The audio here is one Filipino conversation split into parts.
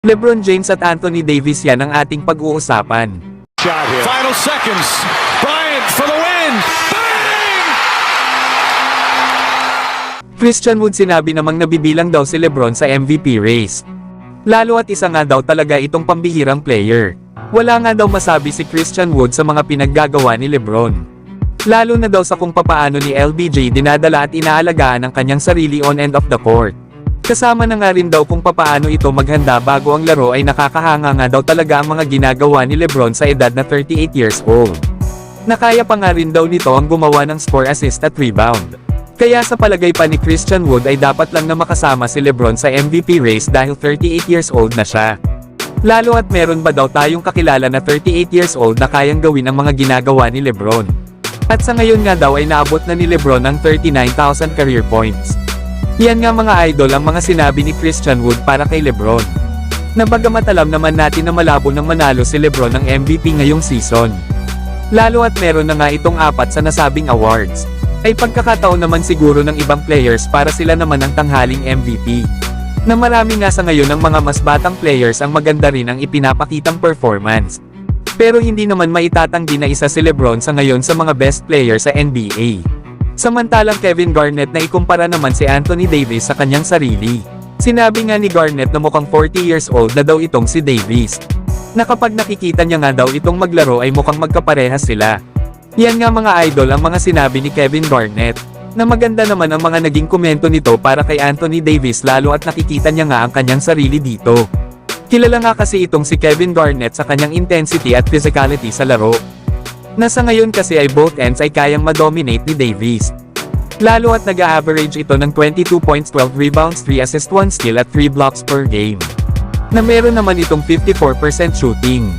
LeBron James at Anthony Davis, yan ang ating pag-uusapan. Final seconds. Bryant for the win. Bang! Christian Wood sinabi namang nabibilang daw si LeBron sa MVP race. Lalo at isa nga daw talaga itong pambihirang player. Wala nga daw masabi si Christian Wood sa mga pinaggagawa ni LeBron. Lalo na daw sa kung papaano ni LBJ dinadala at inaalagaan ang kanyang sarili on and off the court. Kasama na nga rin daw kung papaano ito maghanda bago ang laro ay nakakahanga nga daw talaga ang mga ginagawa ni LeBron sa edad na 38 years old. Nakaya pa nga rin daw nito ang gumawa ng score, assist at rebound. Kaya sa palagay pa ni Christian Wood ay dapat lang na makasama si LeBron sa MVP race dahil 38 years old na siya. Lalo at meron ba daw tayong kakilala na 38 years old na kayang gawin ang mga ginagawa ni LeBron. At sa ngayon nga daw ay naabot na ni LeBron ang 39,000 career points. Yan nga mga idol ang mga sinabi ni Christian Wood para kay LeBron. Na bagamat alam naman natin na malabo nang manalo si LeBron ng MVP ngayong season. Lalo at meron na nga itong 4 sa nasabing awards. Ay pagkakataon naman siguro ng ibang players para sila naman ang tanghaling MVP. Na marami nga sa ngayon ng mga mas batang players ang maganda rin ang ipinapakitang performance. Pero hindi naman maitatanggi na isa si LeBron sa ngayon sa mga best players sa NBA. Samantalang Kevin Garnett na ikumpara naman si Anthony Davis sa kanyang sarili. Sinabi nga ni Garnett na mukhang 40 years old na daw itong si Davis. Na kapag nakikita niya nga daw itong maglaro ay mukhang magkaparehas sila. Yan nga mga idol ang mga sinabi ni Kevin Garnett. Na maganda naman ang mga naging komento nito para kay Anthony Davis lalo at nakikita niya nga ang kanyang sarili dito. Kilala nga kasi itong si Kevin Garnett sa kanyang intensity at physicality sa laro. Nasa ngayon kasi ay both ends ay kayang madominate ni Davis. Lalo at nag-a-average ito ng 22 points, 12 rebounds, 3 assists, 1 steal at 3 blocks per game. Na meron naman itong 54% shooting.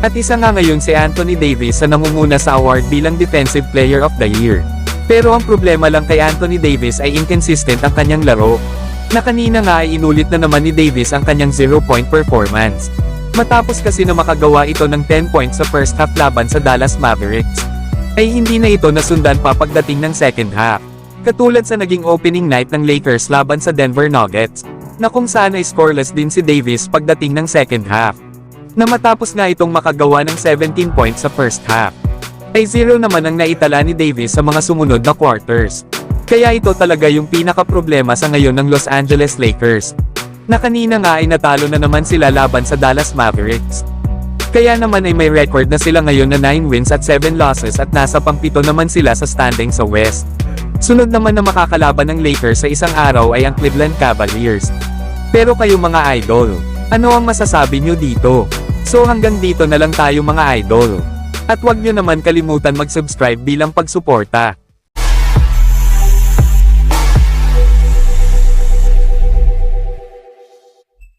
At isa nga ngayon si Anthony Davis sa nangunguna sa award bilang Defensive Player of the Year. Pero ang problema lang kay Anthony Davis ay inconsistent ang kanyang laro. Na kanina nga ay inulit na naman ni Davis ang kanyang 0-point performance. Matapos kasi na makagawa ito ng 10 points sa first half laban sa Dallas Mavericks. Ay hindi na ito nasundan pa pagdating ng second half. Katulad sa naging opening night ng Lakers laban sa Denver Nuggets. Na kung saan ay scoreless din si Davis pagdating ng second half. Na matapos nga itong makagawa ng 17 points sa first half. Ay 0 naman ang naitala ni Davis sa mga sumunod na quarters. Kaya ito talaga yung pinaka-problema sa ngayon ng Los Angeles Lakers. Na kanina nga ay natalo na naman sila laban sa Dallas Mavericks. Kaya naman ay may record na sila ngayon na 9 wins at 7 losses at nasa pang-7 naman sila sa standing sa West. Sunod naman na makakalaban ng Lakers sa isang araw ay ang Cleveland Cavaliers. Pero kayo mga idol, ano ang masasabi nyo dito? So hanggang dito na lang tayo mga idol. At huwag nyo naman kalimutan mag-subscribe bilang pagsuporta.